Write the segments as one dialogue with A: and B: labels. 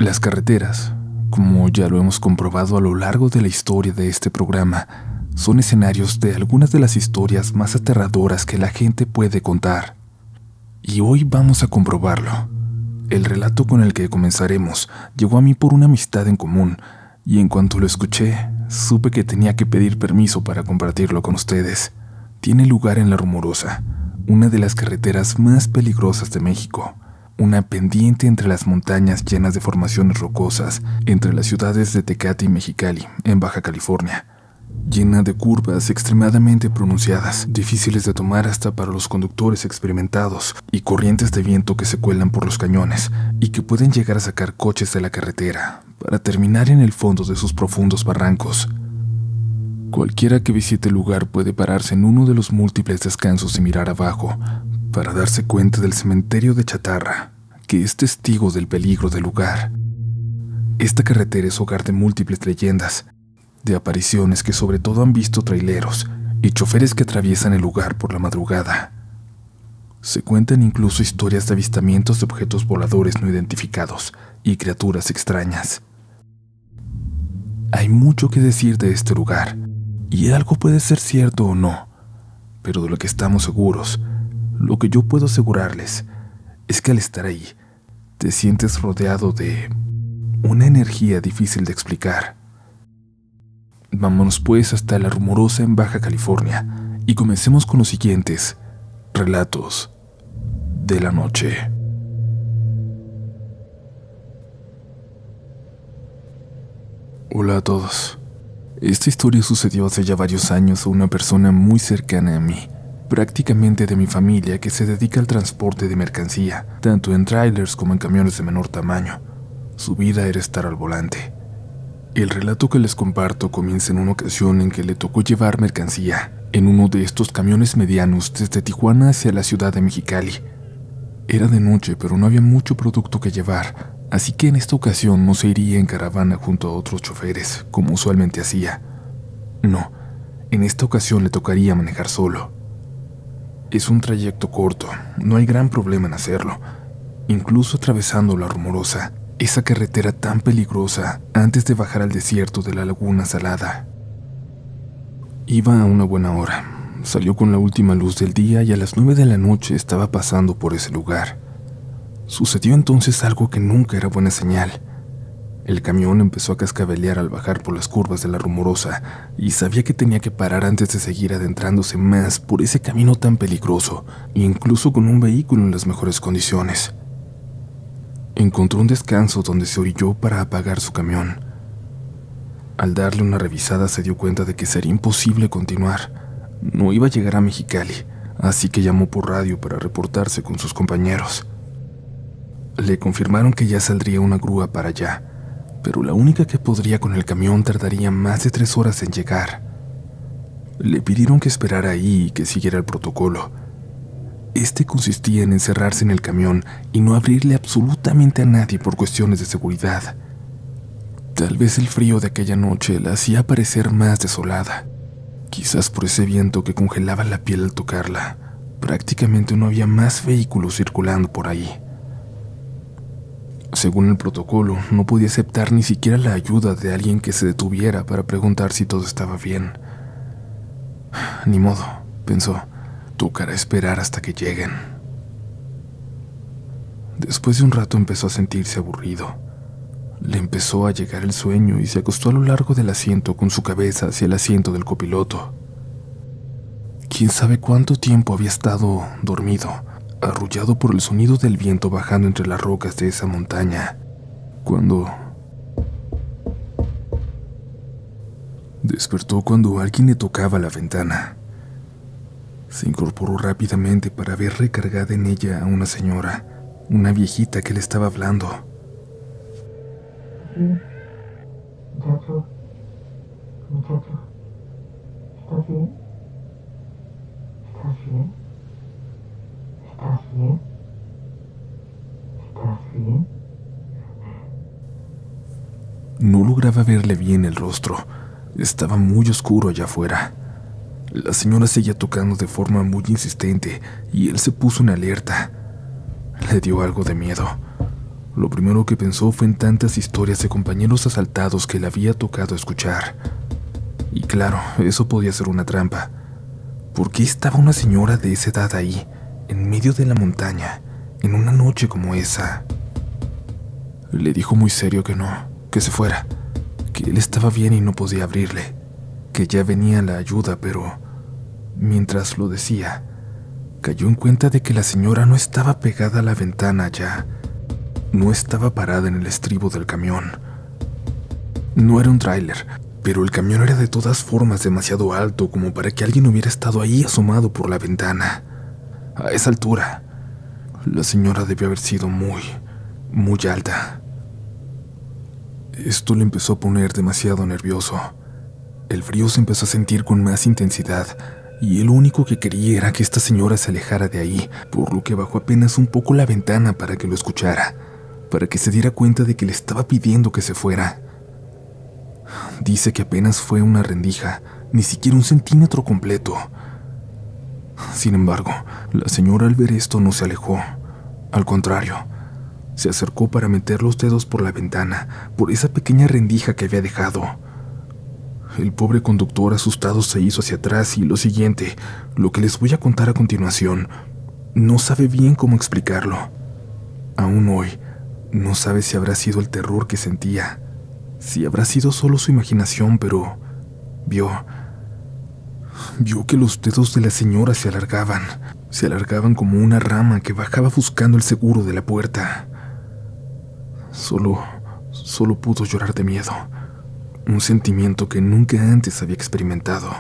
A: Las carreteras, como ya lo hemos comprobado a lo largo de la historia de este programa, son escenarios de algunas de las historias más aterradoras que la gente puede contar. Y hoy vamos a comprobarlo. El relato con el que comenzaremos llegó a mí por una amistad en común, y en cuanto lo escuché, supe que tenía que pedir permiso para compartirlo con ustedes. Tiene lugar en La Rumorosa, una de las carreteras más peligrosas de México, una pendiente entre las montañas llenas de formaciones rocosas entre las ciudades de Tecate y Mexicali, en Baja California, llena de curvas extremadamente pronunciadas, difíciles de tomar hasta para los conductores experimentados, y corrientes de viento que se cuelan por los cañones y que pueden llegar a sacar coches de la carretera para terminar en el fondo de sus profundos barrancos. Cualquiera que visite el lugar puede pararse en uno de los múltiples descansos y mirar abajo para darse cuenta del cementerio de chatarra, que es testigo del peligro del lugar. Esta carretera es hogar de múltiples leyendas, de apariciones que sobre todo han visto traileros y choferes que atraviesan el lugar por la madrugada. Se cuentan incluso historias de avistamientos de objetos voladores no identificados y criaturas extrañas. Hay mucho que decir de este lugar, y algo puede ser cierto o no, pero de lo que estamos seguros, lo que yo puedo asegurarles, es que al estar ahí, te sientes rodeado de una energía difícil de explicar. Vámonos pues hasta La Rumorosa en Baja California y comencemos con los siguientes relatos de la noche. Hola a todos. Esta historia sucedió hace ya varios años a una persona muy cercana a mí, prácticamente de mi familia, que se dedica al transporte de mercancía, tanto en trailers como en camiones de menor tamaño. Su vida era estar al volante. El relato que les comparto comienza en una ocasión en que le tocó llevar mercancía en uno de estos camiones medianos desde Tijuana hacia la ciudad de Mexicali. Era de noche, pero no había mucho producto que llevar, así que en esta ocasión no se iría en caravana junto a otros choferes, como usualmente hacía. No, en esta ocasión le tocaría manejar solo. Es un trayecto corto, no hay gran problema en hacerlo, incluso atravesando La Rumorosa, esa carretera tan peligrosa antes de bajar al desierto de la Laguna Salada. Iba a una buena hora. Salió con la última luz del día y a las 9 de la noche estaba pasando por ese lugar. Sucedió entonces algo que nunca era buena señal. El camión empezó a cascabelear al bajar por las curvas de La Rumorosa y sabía que tenía que parar antes de seguir adentrándose más por ese camino tan peligroso, incluso con un vehículo en las mejores condiciones. Encontró un descanso donde se orilló para apagar su camión. Al darle una revisada se dio cuenta de que sería imposible continuar. No iba a llegar a Mexicali, así que llamó por radio para reportarse con sus compañeros. Le confirmaron que ya saldría una grúa para allá, pero la única que podría con el camión tardaría más de 3 horas en llegar. Le pidieron que esperara ahí y que siguiera el protocolo. Este consistía en encerrarse en el camión y no abrirle absolutamente a nadie por cuestiones de seguridad. Tal vez el frío de aquella noche la hacía parecer más desolada. Quizás por ese viento que congelaba la piel al tocarla. Prácticamente no había más vehículos circulando por ahí. Según el protocolo, no podía aceptar ni siquiera la ayuda de alguien que se detuviera para preguntar si todo estaba bien. Ni modo, pensó, tocará esperar hasta que lleguen. Después de un rato empezó a sentirse aburrido. Le empezó a llegar el sueño y se acostó a lo largo del asiento con su cabeza hacia el asiento del copiloto. Quién sabe cuánto tiempo había estado dormido, arrullado por el sonido del viento bajando entre las rocas de esa montaña, cuando despertó cuando alguien le tocaba la ventana. Se incorporó rápidamente para ver recargada en ella a una señora, una viejita que le estaba hablando.
B: Muchacho, ¿estás bien? ¿Estás bien? ¿Estás bien? ¿Estás bien?
A: No lograba verle bien el rostro. Estaba muy oscuro allá afuera. La señora seguía tocando de forma muy insistente y él se puso en alerta. Le dio algo de miedo. Lo primero que pensó fue en tantas historias de compañeros asaltados que le había tocado escuchar. Y claro, eso podía ser una trampa. ¿Por qué estaba una señora de esa edad ahí, en medio de la montaña, en una noche como esa? Le dijo muy serio que no, que se fuera, que él estaba bien y no podía abrirle, que ya venía la ayuda, pero mientras lo decía, cayó en cuenta de que la señora no estaba pegada a la ventana ya, no estaba parada en el estribo del camión. No era un tráiler, pero el camión era de todas formas demasiado alto como para que alguien hubiera estado ahí asomado por la ventana. A esa altura, la señora debió haber sido muy alta. Esto le empezó a poner demasiado nervioso. El frío se empezó a sentir con más intensidad y él lo único que quería era que esta señora se alejara de ahí, por lo que bajó apenas un poco la ventana para que lo escuchara, para que se diera cuenta de que le estaba pidiendo que se fuera. Dice que apenas fue una rendija, ni siquiera un centímetro completo. Sin embargo, la señora al ver esto no se alejó. Al contrario, se acercó para meter los dedos por la ventana, por esa pequeña rendija que había dejado. El pobre conductor asustado se hizo hacia atrás y lo siguiente, lo que les voy a contar a continuación, no sabe bien cómo explicarlo. Aún hoy, no sabe si habrá sido el terror que sentía, si habrá sido solo su imaginación, pero vio que los dedos de la señora se alargaban como una rama que bajaba buscando el seguro de la puerta. Solo pudo llorar de miedo, un sentimiento que nunca antes había experimentado.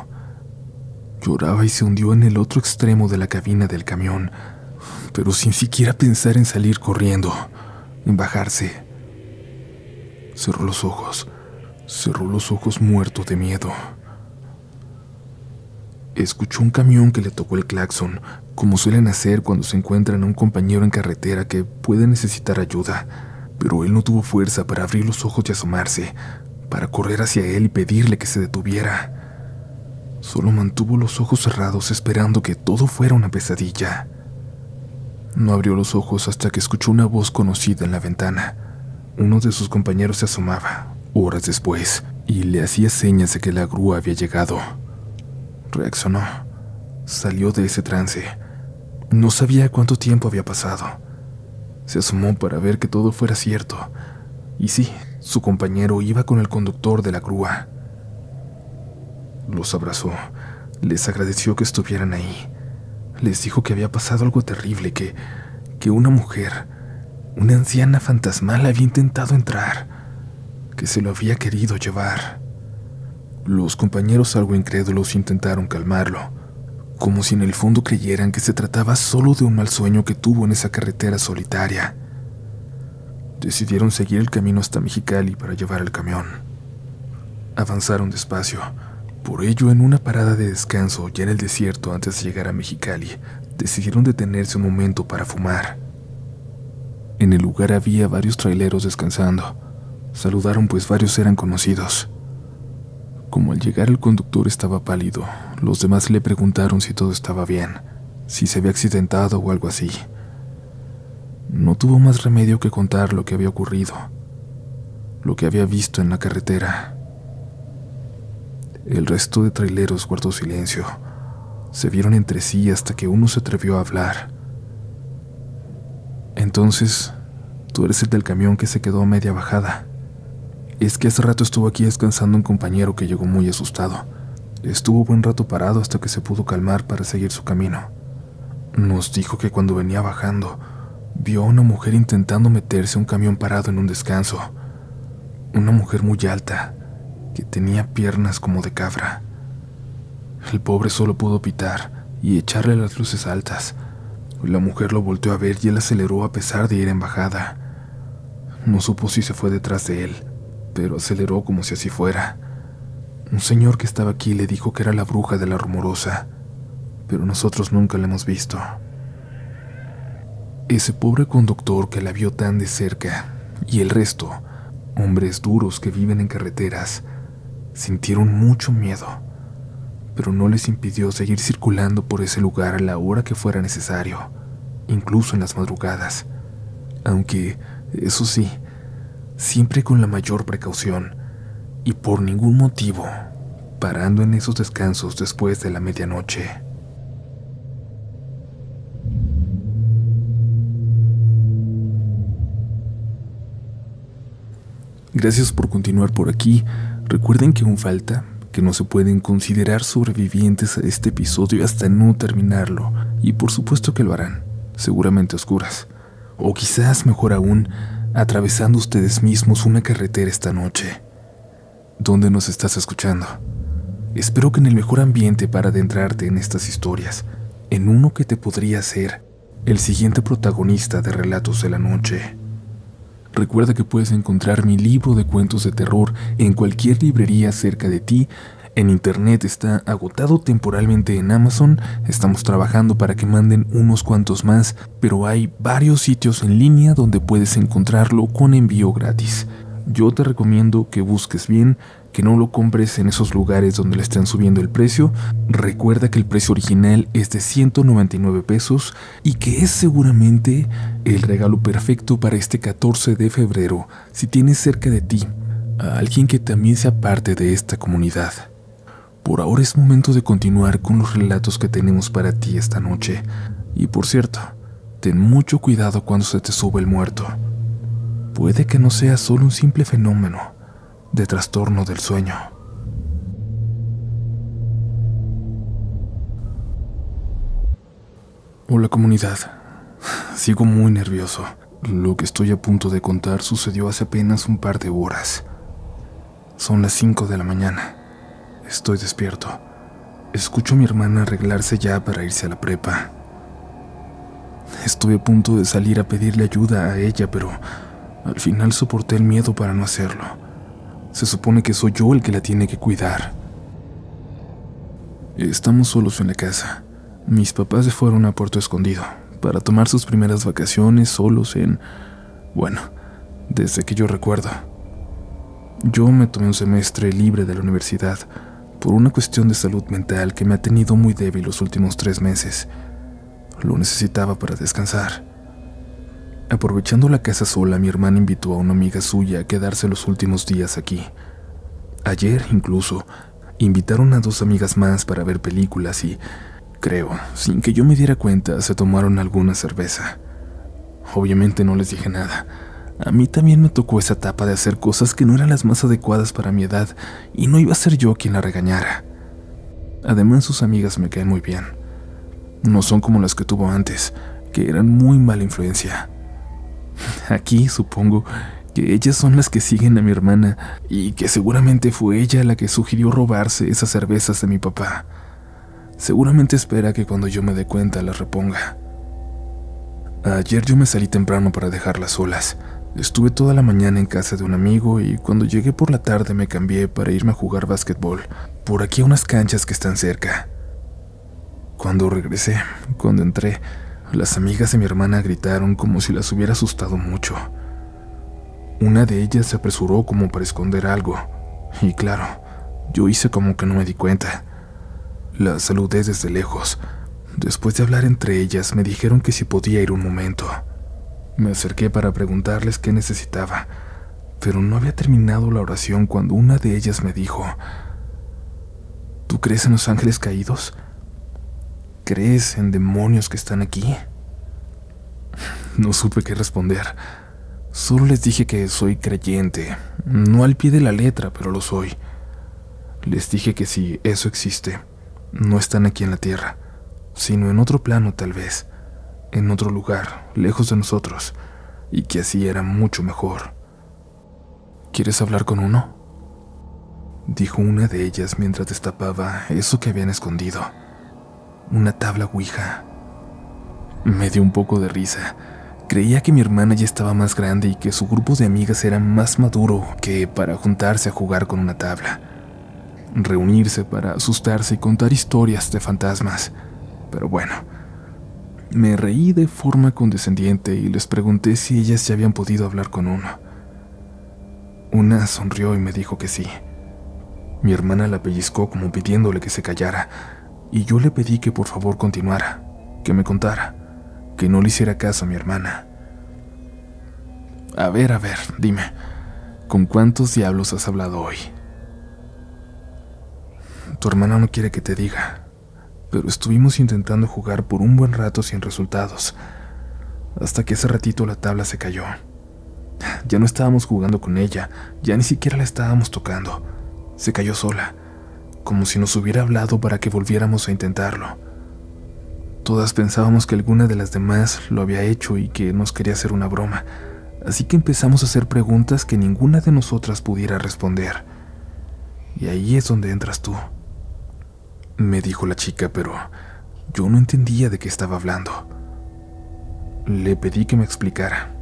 A: Lloraba y se hundió en el otro extremo de la cabina del camión, pero sin siquiera pensar en salir corriendo, en bajarse. Cerró los ojos muerto de miedo. Escuchó un camión que le tocó el claxon, como suelen hacer cuando se encuentran a un compañero en carretera que puede necesitar ayuda, pero él no tuvo fuerza para abrir los ojos y asomarse, para correr hacia él y pedirle que se detuviera. Solo mantuvo los ojos cerrados esperando que todo fuera una pesadilla. No abrió los ojos hasta que escuchó una voz conocida en la ventana. Uno de sus compañeros se asomaba, horas después, y le hacía señas de que la grúa había llegado. Reaccionó. Salió de ese trance. No sabía cuánto tiempo había pasado. Se asomó para ver que todo fuera cierto. Y sí, su compañero iba con el conductor de la grúa. Los abrazó, les agradeció que estuvieran ahí. Les dijo que había pasado algo terrible, que una mujer, una anciana fantasmal había intentado entrar, que se lo había querido llevar. Los compañeros, algo incrédulos, intentaron calmarlo, como si en el fondo creyeran que se trataba solo de un mal sueño que tuvo en esa carretera solitaria. Decidieron seguir el camino hasta Mexicali para llevar el camión. Avanzaron despacio. Por ello, en una parada de descanso, ya en el desierto antes de llegar a Mexicali, decidieron detenerse un momento para fumar. En el lugar había varios traileros descansando. Saludaron pues varios eran conocidos. Como al llegar el conductor estaba pálido, los demás le preguntaron si todo estaba bien, si se había accidentado o algo así. No tuvo más remedio que contar lo que había ocurrido, lo que había visto en la carretera. El resto de traileros guardó silencio. Se vieron entre sí hasta que uno se atrevió a hablar. Entonces, tú eres el del camión que se quedó a media bajada. Es que hace rato estuvo aquí descansando un compañero que llegó muy asustado. Estuvo buen rato parado hasta que se pudo calmar para seguir su camino. Nos dijo que cuando venía bajando, vio a una mujer intentando meterse a un camión parado en un descanso. Una mujer muy alta, que tenía piernas como de cabra. El pobre solo pudo pitar y echarle las luces altas. La mujer lo volteó a ver y él aceleró a pesar de ir en bajada. No supo si se fue detrás de él, pero aceleró como si así fuera. Un señor que estaba aquí le dijo que era la bruja de la Rumorosa, pero nosotros nunca la hemos visto. Ese pobre conductor que la vio tan de cerca, y el resto, hombres duros que viven en carreteras, sintieron mucho miedo, pero no les impidió seguir circulando por ese lugar a la hora que fuera necesario, incluso en las madrugadas, aunque Eso sí, siempre con la mayor precaución y por ningún motivo parando en esos descansos después de la medianoche. Gracias por continuar por aquí. Recuerden que aún falta, que no se pueden considerar sobrevivientes a este episodio hasta no terminarlo, y por supuesto que lo harán, seguramente a oscuras, o quizás mejor aún, atravesando ustedes mismos una carretera esta noche. ¿Dónde nos estás escuchando? Espero que en el mejor ambiente para adentrarte en estas historias, en uno que te podría ser el siguiente protagonista de Relatos de la Noche. Recuerda que puedes encontrar mi libro de cuentos de terror en cualquier librería cerca de ti. En internet está agotado temporalmente en Amazon. Estamos trabajando para que manden unos cuantos más, pero hay varios sitios en línea donde puedes encontrarlo con envío gratis. Yo te recomiendo que busques bien, que no lo compres en esos lugares donde le están subiendo el precio. Recuerda que el precio original es de 199 pesos y que es seguramente el regalo perfecto para este 14 de febrero si tienes cerca de ti a alguien que también sea parte de esta comunidad. Por ahora es momento de continuar con los relatos que tenemos para ti esta noche. Y por cierto, ten mucho cuidado cuando se te sube el muerto. Puede que no sea solo un simple fenómeno de trastorno del sueño. Hola comunidad, sigo muy nervioso. Lo que estoy a punto de contar sucedió hace apenas un par de horas. Son las 5 de la mañana. Estoy despierto. Escucho a mi hermana arreglarse ya para irse a la prepa. Estuve a punto de salir a pedirle ayuda a ella, pero al final soporté el miedo para no hacerlo. Se supone que soy yo el que la tiene que cuidar. Estamos solos en la casa. Mis papás se fueron a Puerto Escondido para tomar sus primeras vacaciones solos desde que yo recuerdo. Yo me tomé un semestre libre de la universidad por una cuestión de salud mental que me ha tenido muy débil los últimos 3 meses. Lo necesitaba para descansar. Aprovechando la casa sola, mi hermana invitó a una amiga suya a quedarse los últimos días aquí. Ayer, incluso, invitaron a 2 amigas más para ver películas y, creo, sin que yo me diera cuenta, se tomaron alguna cerveza. Obviamente no les dije nada. A mí también me tocó esa etapa de hacer cosas que no eran las más adecuadas para mi edad y no iba a ser yo quien la regañara. Además, sus amigas me caen muy bien. No son como las que tuvo antes, que eran muy mala influencia. Aquí supongo que ellas son las que siguen a mi hermana y que seguramente fue ella la que sugirió robarse esas cervezas de mi papá. Seguramente espera que cuando yo me dé cuenta las reponga. Ayer yo me salí temprano para dejarlas solas. Estuve toda la mañana en casa de un amigo y cuando llegué por la tarde me cambié para irme a jugar básquetbol por aquí a unas canchas que están cerca. Cuando entré, las amigas de mi hermana gritaron como si las hubiera asustado mucho. Una de ellas se apresuró como para esconder algo, y claro, yo hice como que no me di cuenta. Las saludé desde lejos. Después de hablar entre ellas, me dijeron que si podía ir un momento. Me acerqué para preguntarles qué necesitaba, pero no había terminado la oración cuando una de ellas me dijo: ¿Tú crees en los ángeles caídos? ¿Crees en demonios que están aquí? No supe qué responder. Solo les dije que soy creyente, no al pie de la letra, pero lo soy. Les dije que si eso existe, no están aquí en la tierra, sino en otro plano tal vez, en otro lugar, lejos de nosotros, y que así era mucho mejor. ¿Quieres hablar con uno?, dijo una de ellas mientras destapaba eso que habían escondido, una tabla ouija. Me dio un poco de risa. Creía que mi hermana ya estaba más grande y que su grupo de amigas era más maduro que para juntarse a jugar con una tabla, reunirse para asustarse y contar historias de fantasmas. Pero bueno, me reí de forma condescendiente y les pregunté si ellas ya habían podido hablar con uno. Una sonrió y me dijo que sí. Mi hermana la pellizcó como pidiéndole que se callara, y yo le pedí que por favor continuara, que me contara, que no le hiciera caso a mi hermana. A ver, dime, ¿con cuántos diablos has hablado hoy? Tu hermana no quiere que te diga, pero estuvimos intentando jugar por un buen rato sin resultados, hasta que ese ratito la tabla se cayó. Ya no estábamos jugando con ella, ya ni siquiera la estábamos tocando. Se cayó sola, como si nos hubiera hablado para que volviéramos a intentarlo. Todas pensábamos que alguna de las demás lo había hecho y que nos quería hacer una broma, así que empezamos a hacer preguntas que ninguna de nosotras pudiera responder. Y ahí es donde entras tú, me dijo la chica, pero yo no entendía de qué estaba hablando. Le pedí que me explicara,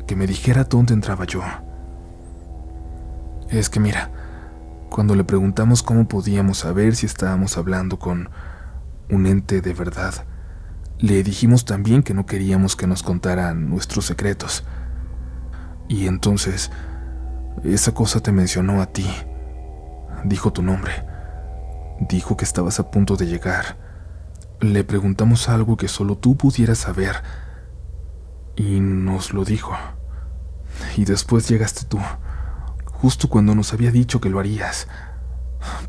A: que me dijera dónde entraba yo. Es que mira, cuando le preguntamos cómo podíamos saber si estábamos hablando con un ente de verdad, le dijimos también que no queríamos que nos contaran nuestros secretos. Y entonces, esa cosa te mencionó a ti, dijo tu nombre, dijo que estabas a punto de llegar. Le preguntamos algo que solo tú pudieras saber y nos lo dijo. Y después llegaste tú, justo cuando nos había dicho que lo harías.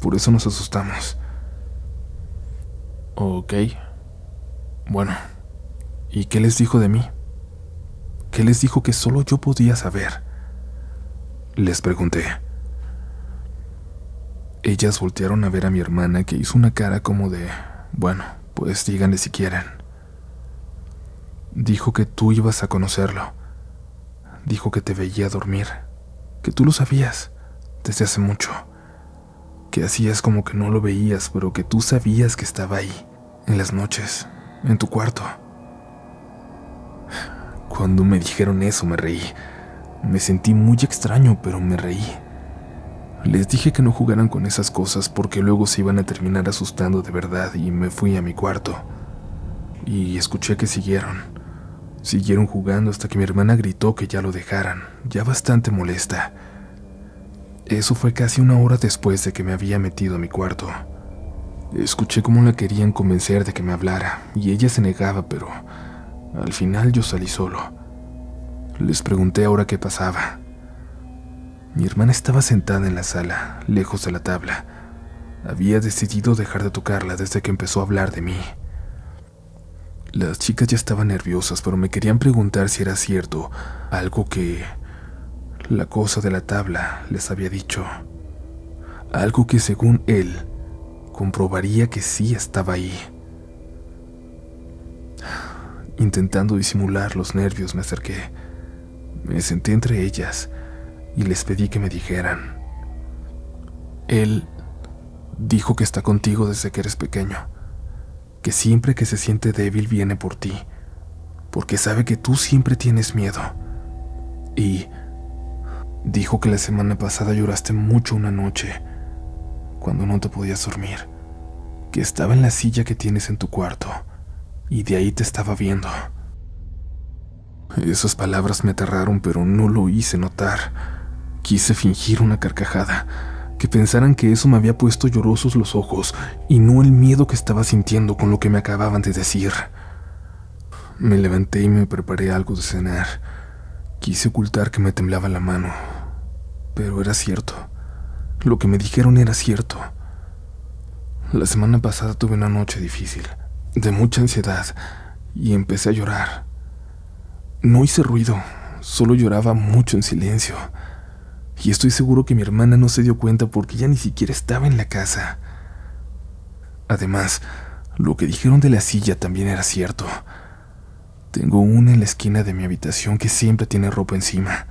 A: Por eso nos asustamos. Ok. Bueno, ¿y qué les dijo de mí? ¿Qué les dijo que solo yo podía saber? Les pregunté. Ellas voltearon a ver a mi hermana, que hizo una cara como de, bueno, pues díganle si quieren. Dijo que tú ibas a conocerlo. Dijo que te veía dormir, que tú lo sabías desde hace mucho, que hacías como que no lo veías, pero que tú sabías que estaba ahí, en las noches, en tu cuarto. Cuando me dijeron eso me reí. Me sentí muy extraño, pero me reí. Les dije que no jugaran con esas cosas porque luego se iban a terminar asustando de verdad y me fui a mi cuarto. Y escuché que siguieron jugando hasta que mi hermana gritó que ya lo dejaran, ya bastante molesta. Eso fue casi una hora después de que me había metido a mi cuarto. Escuché cómo la querían convencer de que me hablara, y ella se negaba, pero al final yo salí solo. Les pregunté ahora qué pasaba. Mi hermana estaba sentada en la sala, lejos de la tabla. Había decidido dejar de tocarla desde que empezó a hablar de mí. Las chicas ya estaban nerviosas, pero me querían preguntar si era cierto algo que la cosa de la tabla les había dicho. Algo que, según él, comprobaría que sí estaba ahí. Intentando disimular los nervios, me acerqué. Me senté entre ellas y les pedí que me dijeran. Él dijo que está contigo desde que eres pequeño, que siempre que se siente débil viene por ti, porque sabe que tú siempre tienes miedo. Y dijo que la semana pasada lloraste mucho una noche, cuando no te podías dormir, que estaba en la silla que tienes en tu cuarto, y de ahí te estaba viendo. Esas palabras me aterraron, pero no lo hice notar. Quise fingir una carcajada, que pensaran que eso me había puesto llorosos los ojos, y no el miedo que estaba sintiendo con lo que me acababan de decir. Me levanté y me preparé algo de cenar. Quise ocultar que me temblaba la mano, pero era cierto. Lo que me dijeron era cierto. La semana pasada tuve una noche difícil, de mucha ansiedad, y empecé a llorar. No hice ruido, solo lloraba mucho en silencio. Y estoy seguro que mi hermana no se dio cuenta porque ya ni siquiera estaba en la casa. Además, lo que dijeron de la silla también era cierto. Tengo una en la esquina de mi habitación que siempre tiene ropa encima.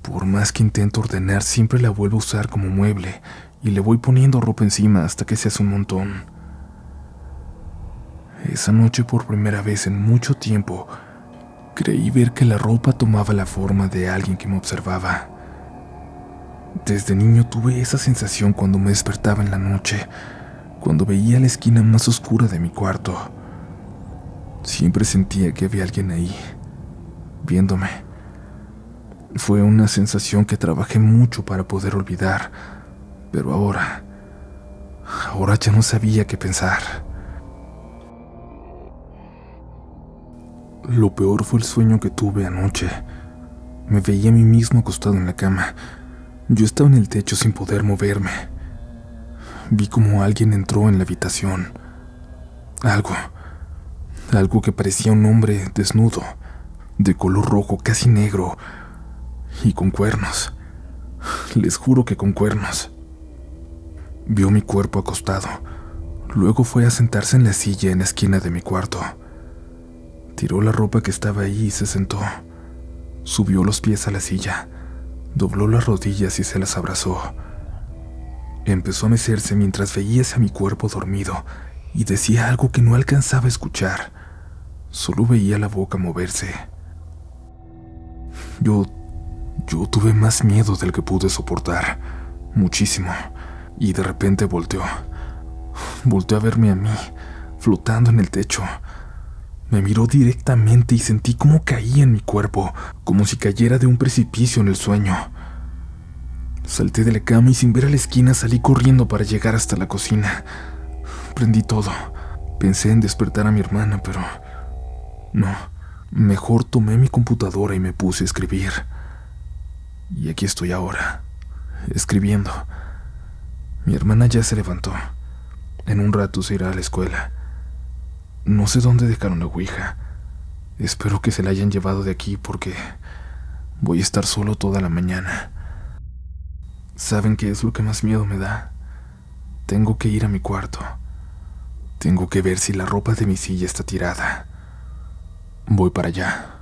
A: Por más que intento ordenar, siempre la vuelvo a usar como mueble y le voy poniendo ropa encima hasta que se hace un montón. Esa noche, por primera vez en mucho tiempo, creí ver que la ropa tomaba la forma de alguien que me observaba. Desde niño tuve esa sensación cuando me despertaba en la noche, cuando veía la esquina más oscura de mi cuarto. Siempre sentía que había alguien ahí, viéndome. Fue una sensación que trabajé mucho para poder olvidar, pero ahora ya no sabía qué pensar. Lo peor fue el sueño que tuve anoche. Me veía a mí mismo acostado en la cama. Yo estaba en el techo sin poder moverme. Vi como alguien entró en la habitación. Algo que parecía un hombre desnudo, de color rojo, casi negro, y con cuernos. Les juro que con cuernos. Vio mi cuerpo acostado. Luego fue a sentarse en la silla en la esquina de mi cuarto. Tiró la ropa que estaba ahí y se sentó. Subió los pies a la silla, dobló las rodillas y se las abrazó. Empezó a mecerse mientras veía hacia mi cuerpo dormido y decía algo que no alcanzaba a escuchar. Solo veía la boca moverse. Yo tuve más miedo del que pude soportar, muchísimo, y de repente volteó. Volteó a verme a mí, flotando en el techo. Me miró directamente y sentí cómo caía en mi cuerpo, como si cayera de un precipicio en el sueño. Salté de la cama y sin ver a la esquina salí corriendo para llegar hasta la cocina. Prendí todo. Pensé en despertar a mi hermana, pero no. Mejor tomé mi computadora y me puse a escribir. Y aquí estoy ahora, escribiendo. Mi hermana ya se levantó. En un rato se irá a la escuela. No sé dónde dejaron la ouija. Espero que se la hayan llevado de aquí porque voy a estar solo toda la mañana. ¿Saben qué es lo que más miedo me da? Tengo que ir a mi cuarto. Tengo que ver si la ropa de mi silla está tirada. Voy para allá.